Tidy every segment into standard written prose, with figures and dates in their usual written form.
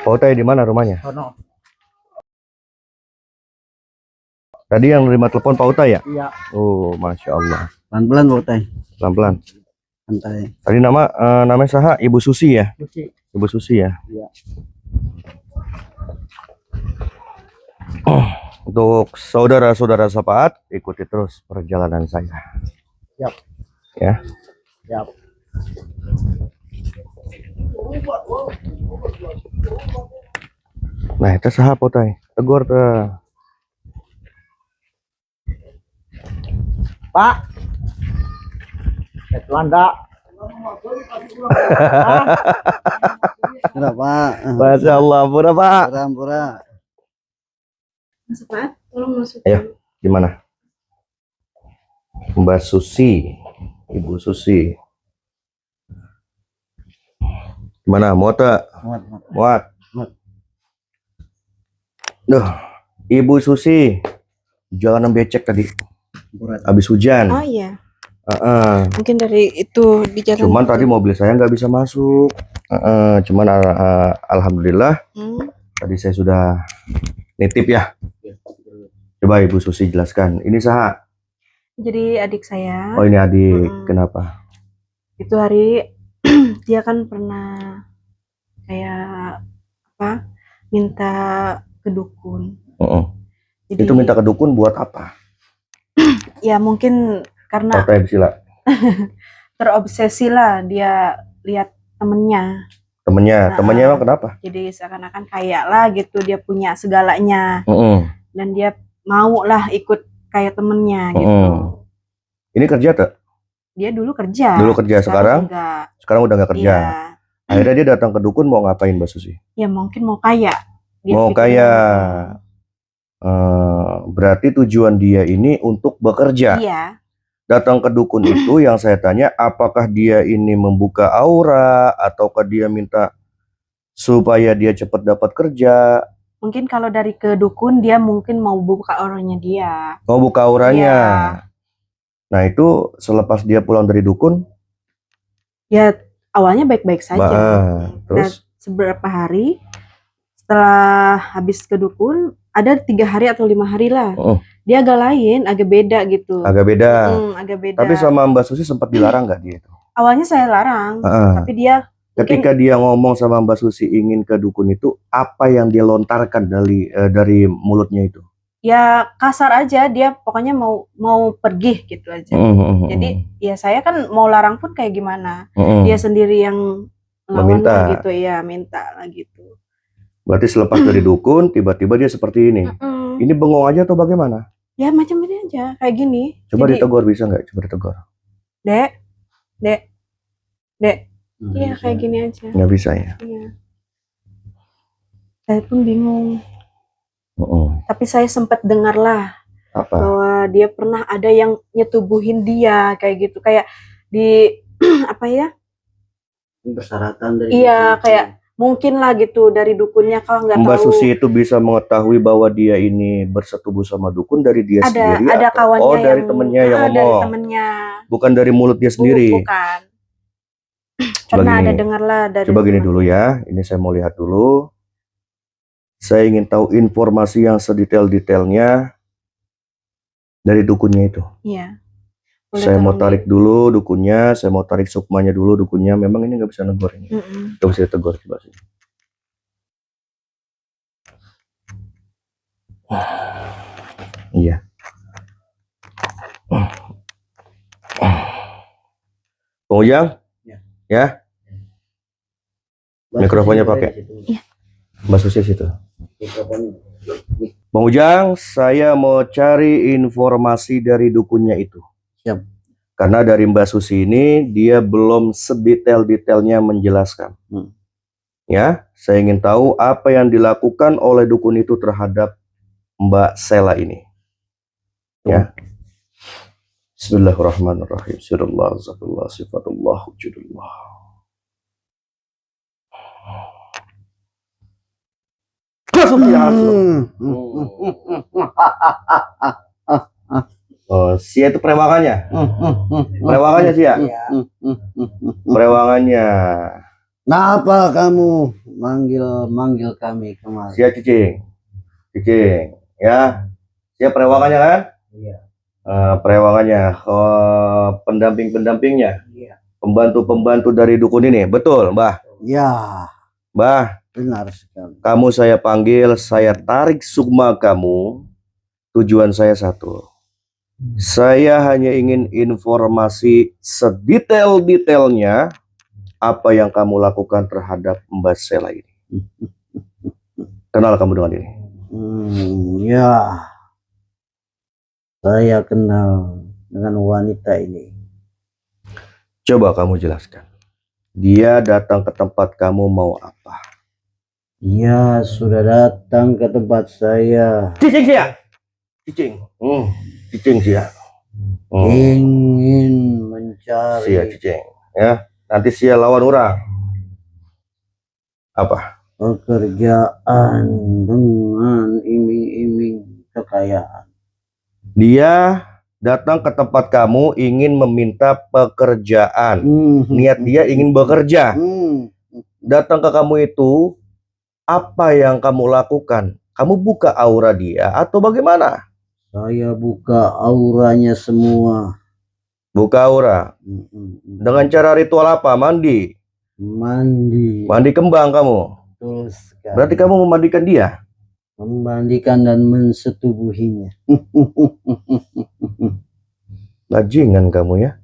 Pak Utai di mana rumahnya? Sono. Tadi yang nerima telepon Pak Utai ya? Iya. Oh, Masya Allah. Pelan-pelan Pak Utai. Pelan-pelan. Santai. Tadi namanya saha? Ibu Susi ya? Susi. Ibu Susi ya? Iya. Untuk saudara-saudara Sapaat, ikuti terus perjalanan saya. Siap. Ya. Siap. Nah, itu saha Pak Utai. Tegur tuh. Pak. Belanda. Berapa? Masya Allah, pura Pak. Pura-pura. Mas Pak, tolong masuk. Ayo, gimana? Mbak Susi, Ibu Susi. Gimana? Muat tak? Muat. Duh, Ibu Susi, jalanan becek tadi. Habis hujan. Oh iya, Mungkin mungkin dari itu di jalan. Cuman tadi mobil saya nggak bisa masuk. Cuman alhamdulillah tadi saya sudah nitip ya. Coba Ibu Susi jelaskan. Ini saha? Jadi adik saya. Oh, ini adik. Kenapa? Itu hari dia kan pernah kayak apa? Minta ke dukun. Jadi, Itu minta ke dukun buat apa? ya mungkin karena Partai Sila. terobsesi lah dia lihat temennya. Temennya emang kenapa? Jadi seakan-akan kayak lah gitu, dia punya segalanya dan dia mau lah ikut kayak temennya gitu. Ini kerja tak? Dia dulu kerja. Sekarang enggak. Sekarang udah nggak kerja. Iya. Akhirnya dia datang ke dukun mau ngapain Mbak Susi? Ya mungkin mau kaya. Dia Mau pikir kaya. Berarti tujuan dia ini untuk bekerja. Iya. Datang ke dukun itu yang saya tanya, apakah dia ini membuka aura ataukah dia minta supaya dia cepat dapat kerja? Mungkin kalau dari ke dukun dia mungkin mau buka auranya dia. Mau buka auranya. Iya. Nah, itu selepas dia pulang dari dukun, Ya awalnya baik-baik saja. terus Seberapa hari setelah habis ke dukun, ada 3 hari atau 5 hari lah. Dia agak lain, agak beda gitu. agak beda. Agak beda. Tapi sama Mbak Susi sempat dilarang nggak dia itu? Awalnya saya larang, tapi dia ketika dia ngomong sama Mbak Susi ingin ke dukun itu, apa yang dia lontarkan dari mulutnya itu? Ya kasar aja, dia pokoknya mau pergi gitu aja. Jadi ya saya kan mau larang pun kayak gimana. Dia sendiri yang meminta gitu ya, minta lah gitu. Berarti selepas dari dukun tiba-tiba dia seperti ini. Ini bengong aja atau bagaimana? Ya macam ini aja, kayak gini. Coba jadi, ditegur, bisa nggak? Coba ditegur. Dek. Iya kayak gini aja. Nggak bisa ya? Iya. Saya pun bingung. Tapi saya sempat dengar lah bahwa dia pernah ada yang nyetubuhin dia kayak gitu, kayak di apa ya? Persyaratan dari. Iya kayak mungkin lah gitu dari dukunnya, kalau nggak tahu. Mbak Susi itu bisa mengetahui bahwa dia ini bersetubuh sama dukun dari dia sendiri ada atau kawannya dari temennya yang ngomong? Dari temennya. Bukan dari mulut dia sendiri. Bukan. Pernah ada dengar lah dari. Coba gini dulu ya, ini saya mau lihat dulu. Saya ingin tahu informasi yang sedetail-detailnya dari dukunnya itu. Iya. Saya mau tarik dulu dukunnya, saya mau tarik sukmanya dulu dukunnya. Memang ini nggak bisa negor ini. Nggak bisa ditegur, coba sih. Iya. Bang Ujang? Ya? Mikrofonnya pakai. Iya. Mbak Susi situ. Bang Ujang, saya mau cari informasi dari dukunnya itu. Siap. Karena dari Mbak Susi ini dia belum sedetail-detailnya menjelaskan. Ya, saya ingin tahu apa yang dilakukan oleh dukun itu terhadap Mbak Sela ini. Ya. Bismillahirrahmanirrahim. Sirullah, zatullah, sifatullah, wujudullah. Oh, Sia itu perewangannya. Perewangannya Sia. Perewangannya. Kenapa kamu manggil kami kemari? Sia Cicing. Cicing, ya. Sia perewangannya kan? Iya. Perewangannya, pendamping-pendampingnya, Iya. pembantu-pembantu dari dukun ini. Betul, Mbah? Ya, Mbah, benar sekali. kamu saya panggil, saya tarik sukma kamu. Tujuan saya satu. Saya hanya ingin informasi sedetail-detailnya apa yang kamu lakukan terhadap Mbak Sela ini. Kenal kamu dengan ini? Ya, saya kenal dengan wanita ini. Coba kamu jelaskan. Dia datang ke tempat kamu mau apa? Dia sudah datang ke tempat saya. Cicing Sia. Cicing. Cicing Sia. Ingin mencari. Sia Cicing. Ya, nanti Sia lawan orang. Apa? Pekerjaan dengan iming-iming kekayaan. Dia datang ke tempat kamu ingin meminta pekerjaan. Niat dia ingin bekerja. Datang ke kamu itu, apa yang kamu lakukan? Kamu buka aura dia atau bagaimana? Saya buka auranya semua. Buka aura. Dengan cara ritual apa? Mandi. Mandi kembang kamu. Betul sekali. Berarti kamu memandikan dia. Memandikan dan mensetubuhinya. Bajingan kamu ya.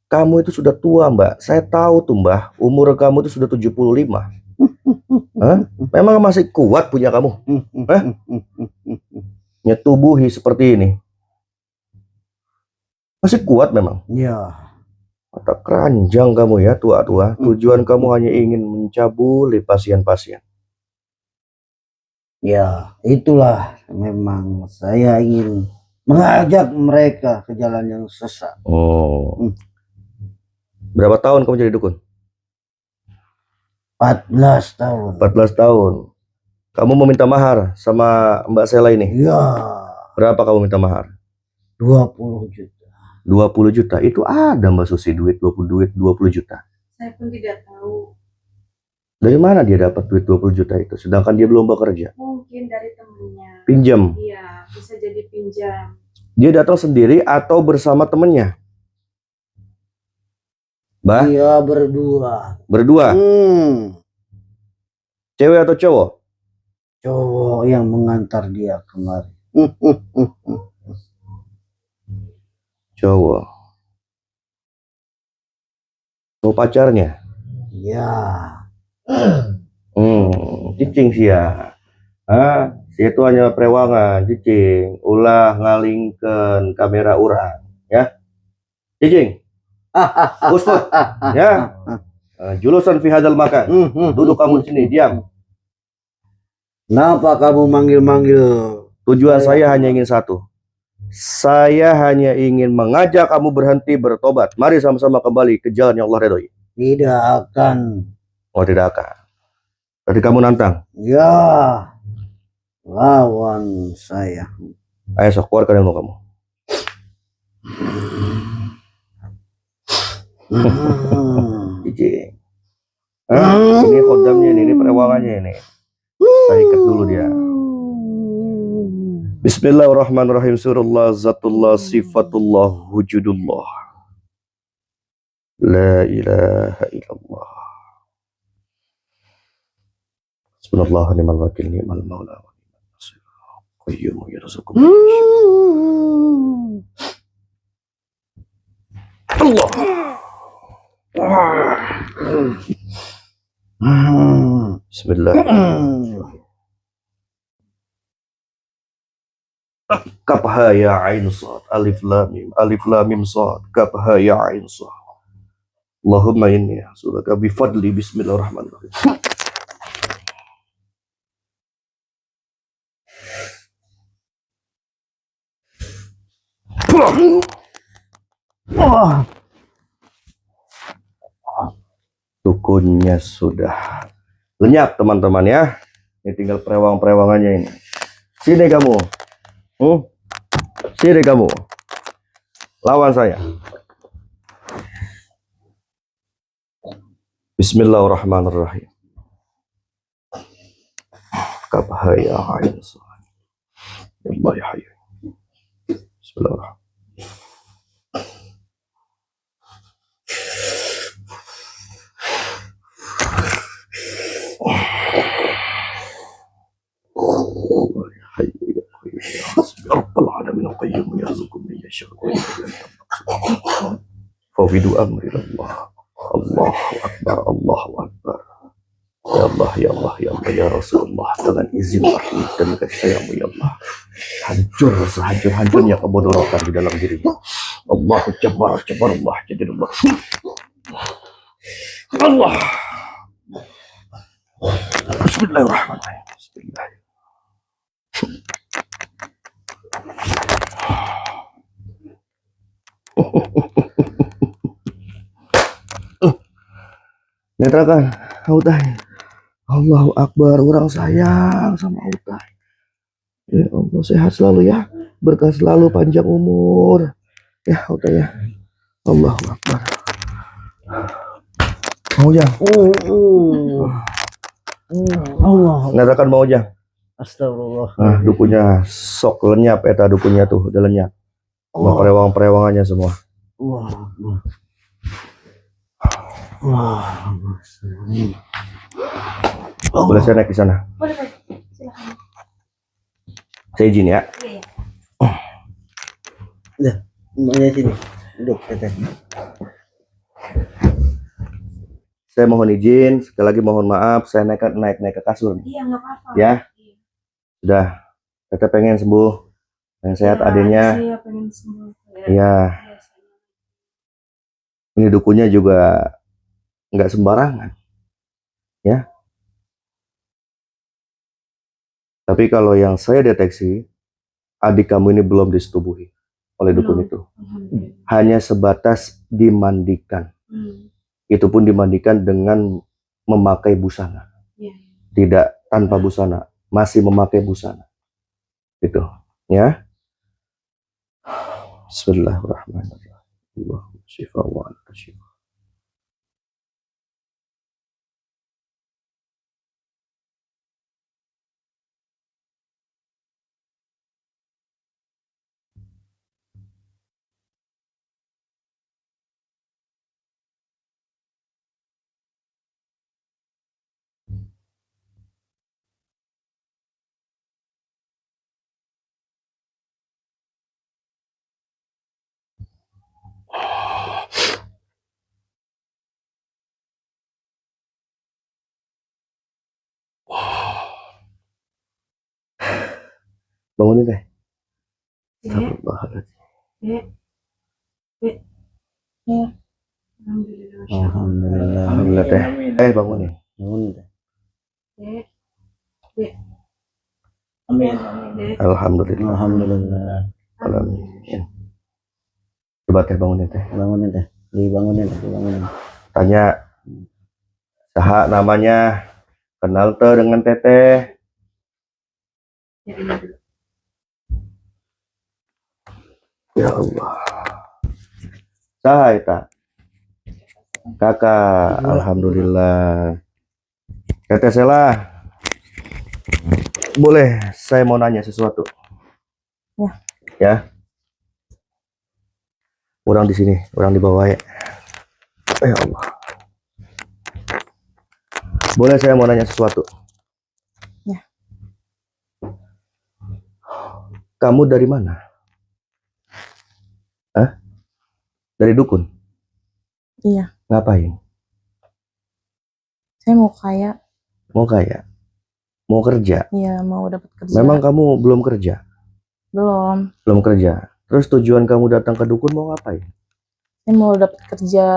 Kamu itu sudah tua, Mbak. Saya tahu tuh, Mbak. Umur kamu itu sudah 75. Hah? Memang masih kuat punya kamu? Hah? Nyetubuhi seperti ini. Masih kuat memang? Ya. Mata keranjang kamu ya, tua-tua. Tujuan kamu hanya ingin mencabuli pasien-pasien. Ya, itulah memang saya ingin mengajak mereka ke jalan yang sesat. Berapa tahun kamu jadi dukun? 14 tahun. 14 tahun. Kamu meminta mahar sama Mbak Sela ini? Ya. Berapa kamu minta mahar? 20 juta. 20 juta. Itu ada Mbak Susi duit 20 juta. Saya pun tidak tahu. Dari mana dia dapat duit 20 juta itu? Sedangkan dia belum bekerja. Mungkin dari temennya. Pinjam. Iya, bisa jadi pinjam. Dia datang sendiri atau bersama temennya? Bah? Dia berdua. Berdua? Cewek atau cowok? Cowok yang mengantar dia kemari. Cowok. Mau pacarnya? Ya. Cicing sia. Sia itu hanya perewangan, cicing. Ulah ngalingkan kamera orang, ya. Cicing. Usput, ya. Julusan fi hadzal makan. Duduk kamu di sini, diam. Kenapa kamu manggil-manggil? Tujuan saya hanya ingin satu. Saya hanya ingin mengajak kamu berhenti bertobat. Mari sama-sama kembali ke jalan yang Allah ridhoi. Tidak akan. Oh, tidak akan. Berarti kamu nantang? Ya. Lawan saya. Ayo sok keluarkan ilmu kamu. Cicing. Ini khodamnya ini perewangannya ini. Saya ikat dulu dia. Bismillahirrahmanirrahim. Surullah, zatullah, sifatullah, wujudullah. La ilaha illallah. Bismillah, ni'mal wakil, ni'mal maula, wa ni'mal nasir. Qayyum yarzuqu. Allah. Bismillah. Kafha ya ain sad, alif lam mim sad, kafha ya ain sad. Allahumma inni a'udzubika bi fadli. Bismillahirrahmanirrahim. Dukunnya sudah lenyap teman-teman ya. Ini tinggal perewang-perewangannya ini. Sini kamu. Sini kamu. Lawan saya. Bismillahirrahmanirrahim. Kabahaya ain sa. Allah ya hayy. Bismillahirrahmanirrahim. Allah ya hayy ya qayyum ya hasbi rabbal alamin qayyum yarzuqu man yasha'u wa yaqdir. Fawidu amri Allah. Allahu akbar, Allahu akbar. Ya Allah, ya Allah, ya Allah, ya Rasulullah, dengan izin rahmat dan kasih sayangmu ya Allah, hancur sehancur-hancurnya kebodorokan di dalam dirimu. Allahu Jabbar, Jabbar Allah, jadi Allah. Allah. Bismillahirrahmanirrahim. Bismillahirrahmanirrahim. Netrakan, Autai. Allahu Akbar, orang sayang sama Autai. Ya Allah, sehat selalu ya, berkah selalu, panjang umur. Ya Autai ya. Allahu Akbar. Mau ya? Allah. Netrakan mau ya? Astagfirullah. Nah, dukunya sok lenyap, eta dukunya tuh udah lenyap. Sama perewang-perewangannya semua. Wah. Boleh saya naik di sana? Boleh, silakan. Saya izin ya. Iya. Mbaknya sini. Duduk, Teteh. Saya mohon izin, sekali lagi mohon maaf, saya naik ke kasur. Iya, nggak apa-apa. Ya, sudah. Teteh pengen sembuh, pengen sehat adanya. Saya pengen sembuh. Iya. Ini dukunya juga nggak sembarangan, ya. Tapi kalau yang saya deteksi, adik kamu ini belum disetubuhi oleh dukun Belum. itu. Alhamdulillah. Hanya sebatas dimandikan. Itu pun dimandikan dengan memakai busana. Iya. Tidak tanpa busana, masih memakai busana. Gitu, ya. Bismillahirrahmanirrahim. Allahumma syifa wa anta syifa. Bangunin deh. Astagfirullahaladzim. Alhamdulillah. Alhamdulillah. Alhamdulillah teh. Bangunin. Bangun, Teh. Amin. Alhamdulillah. Alhamdulillah. Amin. Coba teh bangunin teh. Bangunin, Teh. Dibangunin. Tanya saha namanya, kenal teh dengan teteh. Ya Allah. Saha eta? Kakak, alhamdulillah. Teteh Sela. Boleh saya mau nanya sesuatu? Ya. Ya. Orang di sini, orang di bawah ya. Ya Allah. Boleh saya mau nanya sesuatu? Ya. Kamu dari mana? Hah? Dari dukun? Iya. Ngapain? Saya mau kaya. Mau kaya? Mau kerja? Iya, mau dapat kerja. Memang kamu belum kerja? Belum. Belum kerja. Terus tujuan kamu datang ke dukun mau ngapain? Saya mau dapat kerja.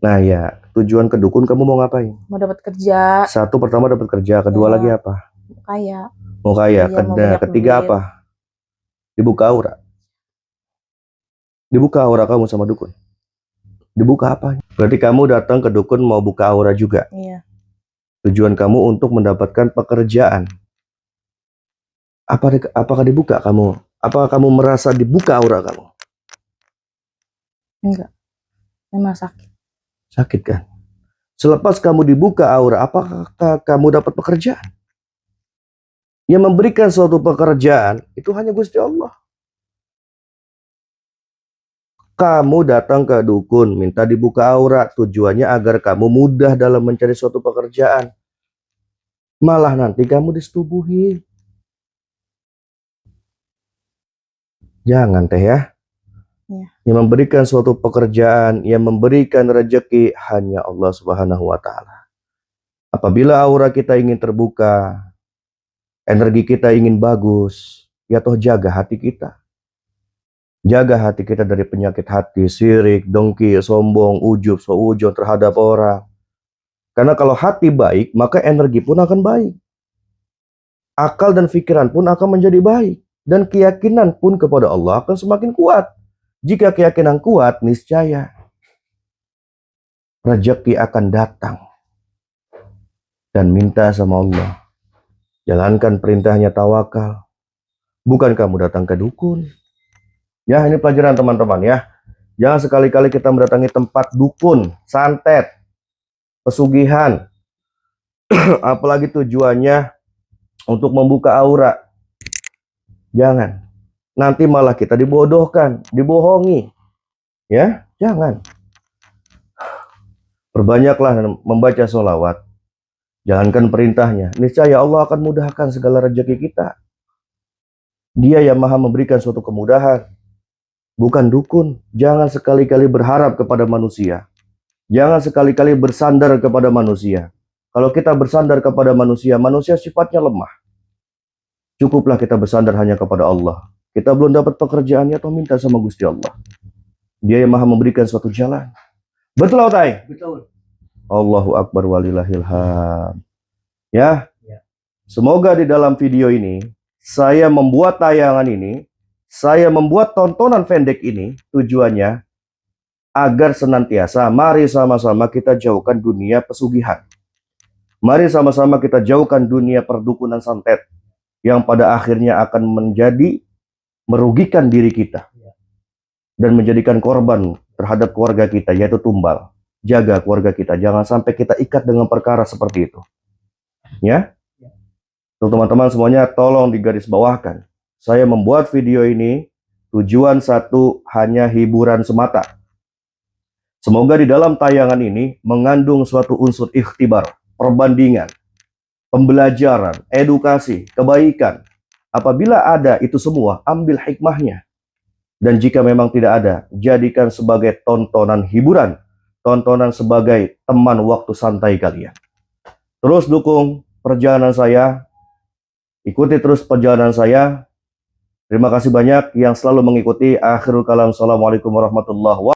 Nah ya, tujuan ke dukun kamu mau ngapain? Mau dapat kerja. Satu, pertama dapat kerja, kedua Ya. lagi apa? Kaya. Mau kaya, Iya, mau banyak ketiga duit. apa? Dibuka aura. Dibuka aura kamu sama dukun. Dibuka apa? Berarti kamu datang ke dukun mau buka aura juga. Iya. Tujuan kamu untuk mendapatkan pekerjaan. Apakah dibuka kamu? Apakah kamu merasa dibuka aura kamu? Enggak. Saya malah sakit. Sakit kan? Selepas kamu dibuka aura, apakah kamu dapat pekerjaan? Yang memberikan suatu pekerjaan itu hanya Gusti Allah. Kamu datang ke dukun, minta dibuka aura, tujuannya agar kamu mudah dalam mencari suatu pekerjaan. Malah nanti kamu disetubuhi. Jangan teh ya. Yang memberikan suatu pekerjaan, yang memberikan rezeki hanya Allah Subhanahu wa Ta'ala. Apabila aura kita ingin terbuka, energi kita ingin bagus, ya toh jaga hati kita. Jaga hati kita dari penyakit hati, syirik, dengki, sombong, ujub, seujon terhadap orang. Karena kalau hati baik, maka energi pun akan baik. Akal dan pikiran pun akan menjadi baik. Dan keyakinan pun kepada Allah akan semakin kuat. Jika keyakinan kuat, niscaya rezeki akan datang. Dan minta sama Allah. Jalankan perintahnya, tawakal. Bukan kamu datang ke dukun. Ya, ini pelajaran teman-teman ya. Jangan sekali-kali kita mendatangi tempat dukun, santet, pesugihan. Apalagi tujuannya untuk membuka aura. Jangan. Nanti malah kita dibodohkan, dibohongi. Ya, jangan. Perbanyaklah membaca sholawat. Jalankan perintahnya. Niscaya Allah akan mudahkan segala rezeki kita. Dia yang maha memberikan suatu kemudahan. Bukan dukun. Jangan sekali-kali berharap kepada manusia. Jangan sekali-kali bersandar kepada manusia. Kalau kita bersandar kepada manusia, manusia sifatnya lemah. Cukuplah kita bersandar hanya kepada Allah. Kita belum dapat pekerjaannya atau minta sama Gusti Allah. Dia yang maha memberikan suatu jalan. Betul, Autai? Betul. Allahu Akbar walillahilham. Ya. Semoga di dalam video ini, saya membuat tayangan ini, saya membuat tontonan pendek ini, tujuannya agar senantiasa mari sama-sama kita jauhkan dunia pesugihan. Mari sama-sama kita jauhkan dunia perdukunan santet yang pada akhirnya akan menjadi merugikan diri kita dan menjadikan korban terhadap keluarga kita, yaitu tumbal. Jaga keluarga kita, jangan sampai kita ikat dengan perkara seperti itu. Ya, untuk teman-teman semuanya, tolong digarisbawahkan. Saya membuat video ini tujuan satu, hanya hiburan semata. Semoga di dalam tayangan ini mengandung suatu unsur ikhtibar, perbandingan, pembelajaran, edukasi, kebaikan. Apabila ada itu semua, ambil hikmahnya. Dan jika memang tidak ada, jadikan sebagai tontonan hiburan, tontonan sebagai teman waktu santai kalian. Terus dukung perjalanan saya, ikuti terus perjalanan saya. Terima kasih banyak yang selalu mengikuti. Akhirul kalam. Assalamualaikum warahmatullahi wabarakatuh.